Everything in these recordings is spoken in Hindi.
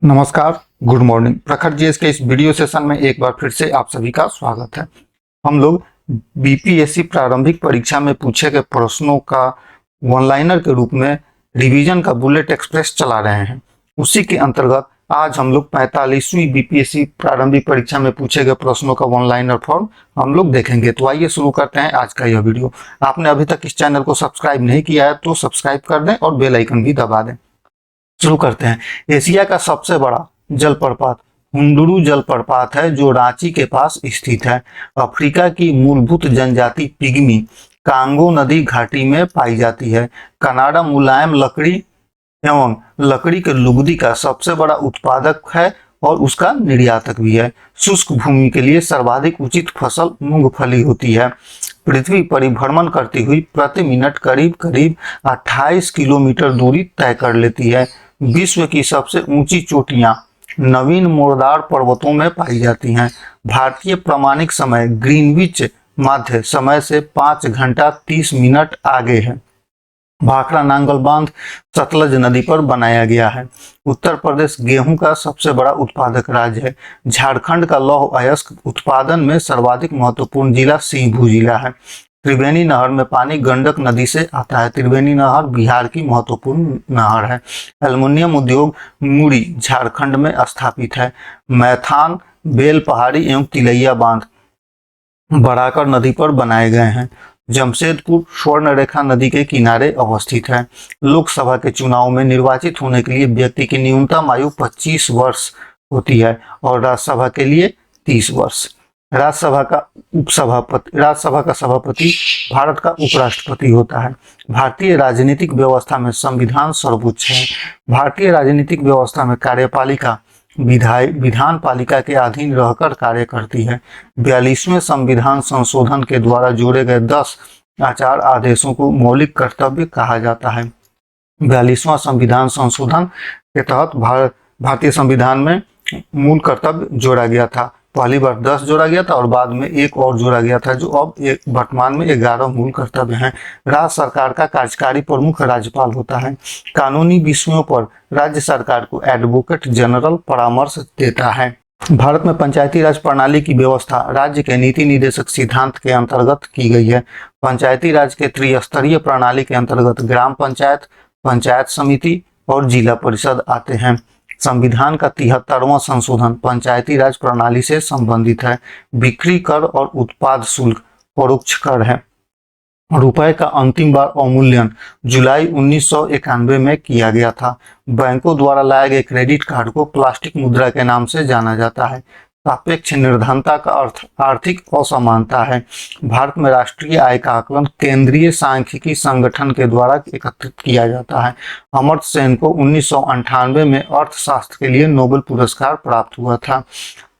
नमस्कार, गुड मॉर्निंग। प्रखर जीएस के इस वीडियो सेशन में एक बार फिर से आप सभी का स्वागत है। हम लोग बीपीएससी प्रारंभिक परीक्षा में पूछे गए प्रश्नों का वन लाइनर के रूप में रिवीजन का बुलेट एक्सप्रेस चला रहे हैं। उसी के अंतर्गत आज हम लोग 45वीं बीपीएससी प्रारंभिक परीक्षा में पूछे गए प्रश्नों का वन लाइनर फॉर्म हम लोग देखेंगे। तो आइए शुरू करते हैं आज का यह वीडियो। आपने अभी तक इस चैनल को सब्सक्राइब नहीं किया है तो सब्सक्राइब कर दें और बेल आइकन भी दबा दें। शुरू करते हैं। एशिया का सबसे बड़ा जलप्रपात हुंडुरु जलप्रपात है जो रांची के पास स्थित है। अफ्रीका की मूलभूत जनजाति पिग्मी कांगो नदी घाटी में पाई जाती है। कनाडा मुलायम लकड़ी एवं लकड़ी के लुगदी का सबसे बड़ा उत्पादक है और उसका निर्यातक भी है। शुष्क भूमि के लिए सर्वाधिक उचित फसल मूंगफली होती है। पृथ्वी परिभ्रमण करती हुई प्रति मिनट करीब करीब 28 किलोमीटर दूरी तय कर लेती है। विश्व की सबसे ऊंची चोटियां नवीन मोरदार पर्वतों में पाई जाती हैं। भारतीय प्रमाणिक समय ग्रीनविच मध्य समय से 5 घंटा 30 मिनट आगे है। भाखड़ा नांगल बांध सतलज नदी पर बनाया गया है। उत्तर प्रदेश गेहूं का सबसे बड़ा उत्पादक राज्य है। झारखंड का लौह अयस्क उत्पादन में सर्वाधिक महत्वपूर्ण जिला सिंहभू जिला है। त्रिवेणी नहर में पानी गंडक नदी से आता है। त्रिवेणी नहर बिहार की महत्वपूर्ण नहर है। एल्युमिनियम उद्योग मुड़ी झारखंड में स्थापित है। मैथान बेल पहाड़ी एवं तिलैया बांध बराकर नदी पर बनाए गए हैं। जमशेदपुर स्वर्ण रेखा नदी के किनारे अवस्थित है। लोकसभा के चुनाव में निर्वाचित होने के लिए व्यक्ति की न्यूनतम आयु 25 वर्ष होती है और राज्यसभा के लिए 30 वर्ष। राज्यसभा का सभापति भारत का उपराष्ट्रपति होता है। भारतीय राजनीतिक व्यवस्था में संविधान सर्वोच्च है। भारतीय राजनीतिक व्यवस्था में कार्यपालिका विधान पालिका के अधीन रहकर कार्य करती है। 42वें संविधान संशोधन के द्वारा जोड़े गए 10 आचार आदेशों को मौलिक कर्तव्य कहा जाता है। 42वां संविधान संशोधन के तहत भारतीय संविधान में मूल कर्तव्य जोड़ा गया था। पहली बार 10 जोड़ा गया था और बाद में एक और जोड़ा गया था जो अब वर्तमान में 11 मूल कर्तव्य हैं। राज्य सरकार का कार्यकारी प्रमुख राज्यपाल होता है। कानूनी विषयों पर राज्य सरकार को एडवोकेट जनरल परामर्श देता है। भारत में पंचायती राज प्रणाली की व्यवस्था राज्य के नीति निर्देशक सिद्धांत के अंतर्गत की गई है। पंचायती राज के त्रिस्तरीय प्रणाली के अंतर्गत ग्राम पंचायत, पंचायत समिति और जिला परिषद आते हैं। संविधान का 73वां संशोधन पंचायती राज प्रणाली से संबंधित है। बिक्री कर और उत्पाद शुल्क परोक्ष कर है। रुपए का अंतिम बार अवमूल्यन जुलाई 1991 में किया गया था। बैंकों द्वारा लाए गए क्रेडिट कार्ड को प्लास्टिक मुद्रा के नाम से जाना जाता है। सापेक्ष निर्धनता का अर्थ आर्थिक असमानता है। भारत में राष्ट्रीय आय का आकलन केंद्रीय सांख्यिकी संगठन के द्वारा एकत्रित किया जाता है। अमर्त्य सेन को 1998 में अर्थशास्त्र के लिए नोबेल पुरस्कार प्राप्त हुआ था।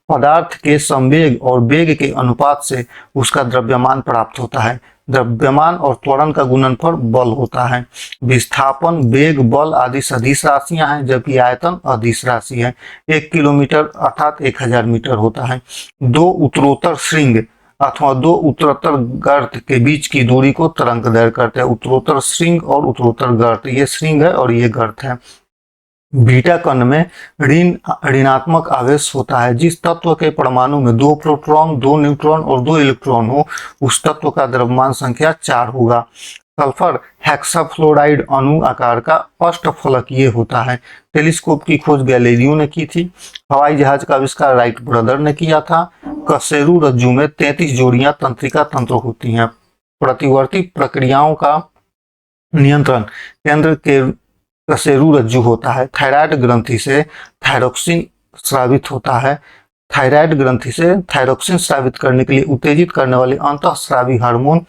पदार्थ के संवेग और वेग के अनुपात से उसका द्रव्यमान प्राप्त होता है। द्रव्यमान और त्वरण का गुणनफल बल होता है। विस्थापन, वेग, बल आदि सदिश राशियां हैं जबकि आयतन अदिश राशि है। 1 किलोमीटर अर्थात 1000 मीटर होता है। दो उत्तरोत्तर श्रृंग अथवा दो उत्तरोत्तर गर्त के बीच की दूरी को तरंग दैर्घ्य कहते हैं। उत्तरोत्तर श्रृंग और उत्तरोत्तर गर्त, ये श्रृंग है और ये गर्त है। बीटा कण में ऋणात्मक आवेश होता है। जिस तत्व के परमाणु में 2 प्रोटॉन, 2 न्यूट्रॉन और 2 इलेक्ट्रॉन हो उस तत्व का द्रव्यमान संख्या 4 होगा। सल्फर हेक्साफ्लोराइड अणु आकार का अष्टफलकीय होता है। टेलीस्कोप की खोज गैलीलियो ने की थी। हवाई जहाज का आविष्कार राइट ब्रदर ने किया था। कशेरू रज्जु में 33 जोड़ियां तंत्रिका तंत्र होती हैं। प्रतिवर्ती प्रक्रियाओं का नियंत्रण केंद्र के कशेरू रज्जु होता है। थायराइड ग्रंथि से थायरोक्सिन स्रावित होता है। थायराइड ग्रंथि से थायरोक्सिन स्रावित करने के लिए उत्तेजित करने वाले अंतःस्रावी हार्मोन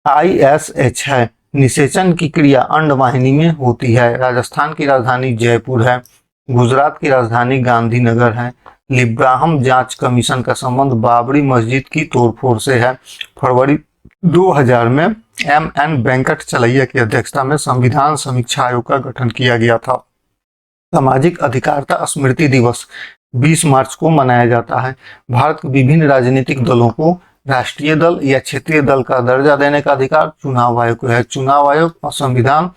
ISH है। निषेचन की क्रिया अंडवाहिनी में होती है। राजस्थान की राजधानी जयपुर है। गुजरात की राजधानी गांधीनगर है। लिब्राहम जांच कमीशन का संबंध बाबरी मस्जिद की तोड़फोड़ से है। फरवरी 2000 में MN वेंकट चलैया की अध्यक्षता में संविधान समीक्षा आयोग का गठन किया गया था। सामाजिक अधिकारिता स्मृति दिवस 20 मार्च को मनाया जाता है। भारत के विभिन्न राजनीतिक दलों को राष्ट्रीय दल या क्षेत्रीय दल का दर्जा देने का अधिकार चुनाव आयोग को है। चुनाव आयोग और संविधान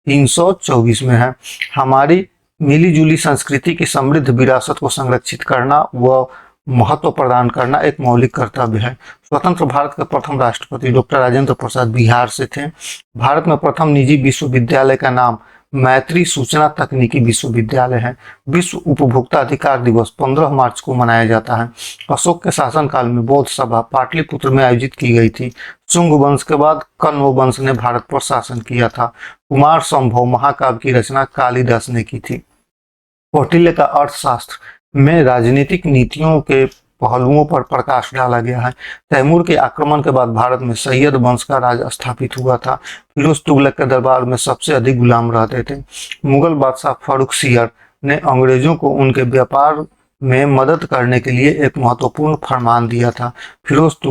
324 में है। हमारी मिलीजुली संस्कृति की समृद्ध विरासत को संरक्षित करना व महत्व प्रदान करना एक मौलिक कर्तव्य है। स्वतंत्र भारत के प्रथम राष्ट्रपति डॉक्टर राजेंद्र प्रसाद बिहार से थे। भारत में प्रथम निजी विश्वविद्यालय का नाम मैत्री सूचना तकनीकी विश्वविद्यालय है। विश्व उपभोक्ता अधिकार दिवस 15 मार्च को मनाया जाता है। अशोक के शासनकाल में बौद्ध सभा पाटलिपुत्र में आयोजित की गई थी। शुंग वंश के बाद कण्व वंश ने भारत पर शासन किया था। कुमार संभव महाकाव्य की रचना कालिदास ने की थी। कौटिल्य का अर्थशास्त्र में राजनीतिक नीतियों के पहलुओं पर प्रकाश डाला गया है। तैमूर के आक्रमण के बाद भारत में सैयद वंश का राज स्थापित हुआ था। फिरोज तुगलक के दरबार में सबसे अधिक गुलाम रहते थे। मुगल बादशाह फर्रुखसियर ने अंग्रेजों को उनके व्यापार में मदद करने के लिए एक महत्वपूर्ण फरमान दिया था। फिरोज शाह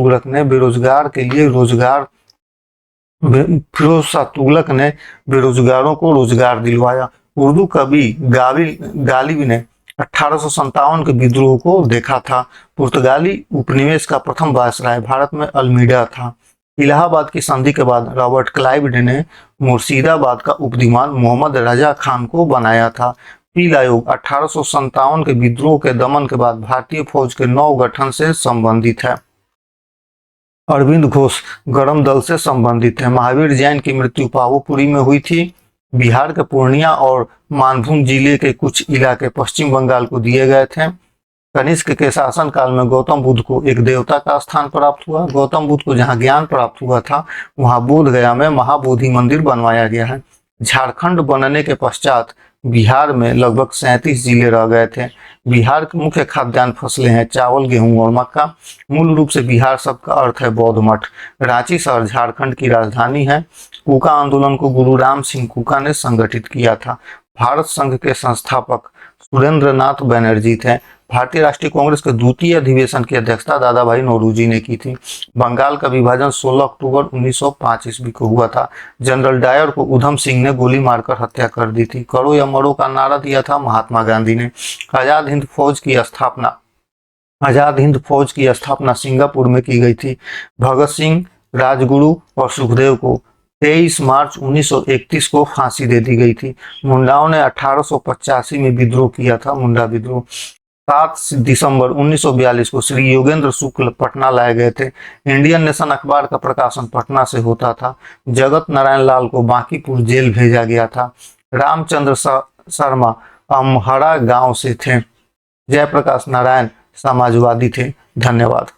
तुगलक ने बेरोजगारों को रोजगार दिलवाया। उर्दू कवि गालिब ने 1857 के विद्रोह को देखा था। पुर्तगाली उपनिवेश का प्रथम वायसराय भारत में अल्मीडा था। इलाहाबाद की संधि के बाद रॉबर्ट क्लाइव ने मुर्शिदाबाद का उपदीवान मोहम्मद रजा खान को बनाया था। पील आयोग 1857 के विद्रोह के दमन के बाद भारतीय फौज के नव गठन से संबंधित है। अरविंद घोष गरम दल से संबंधित है। महावीर जैन की मृत्यु पावापुरी में हुई थी। बिहार के पूर्णिया और मानभूम जिले के कुछ इलाके पश्चिम बंगाल को दिए गए थे। कनिष्क के शासनकाल में गौतम बुद्ध को एक देवता का स्थान प्राप्त हुआ। गौतम बुद्ध को जहां ज्ञान प्राप्त हुआ था वहां बोध गया में महाबोधि मंदिर बनवाया गया है। झारखंड बनने के पश्चात बिहार में लगभग 37 जिले रह गए थे। बिहार के मुख्य खाद्यान्न फसलें हैं चावल, गेहूं और मक्का। मूल रूप से बिहार शब्द का अर्थ है बौद्ध मठ। रांची शहर झारखंड की राजधानी है। कूका आंदोलन को गुरु राम सिंह कूका ने संगठित किया था। भारत संघ के संस्थापक सुरेंद्र नाथ बनर्जी थे। भारतीय राष्ट्रीय कांग्रेस के द्वितीय अधिवेशन की अध्यक्षता दादा भाई नौरोजी ने की थी। बंगाल का विभाजन 16 अक्टूबर 1905 ईस्वी को हुआ था। जनरल डायर को उधम सिंह ने गोली मारकर हत्या कर दी थी। करो या मरो का नारा दिया था महात्मा गांधी ने। आजाद हिंद फौज की स्थापना सिंगापुर में की गई थी। भगत सिंह, राजगुरु और सुखदेव को 23 मार्च 1931 को फांसी दे दी गई थी। मुंडाओं ने 1885 में विद्रोह किया था, मुंडा विद्रोह। 7 दिसंबर 1942 को श्री योगेंद्र शुक्ल पटना लाए गए थे। इंडियन नेशन अखबार का प्रकाशन पटना से होता था। जगत नारायण लाल को बांकीपुर जेल भेजा गया था। रामचंद्र शर्मा अमहरा गांव से थे। जयप्रकाश नारायण समाजवादी थे। धन्यवाद।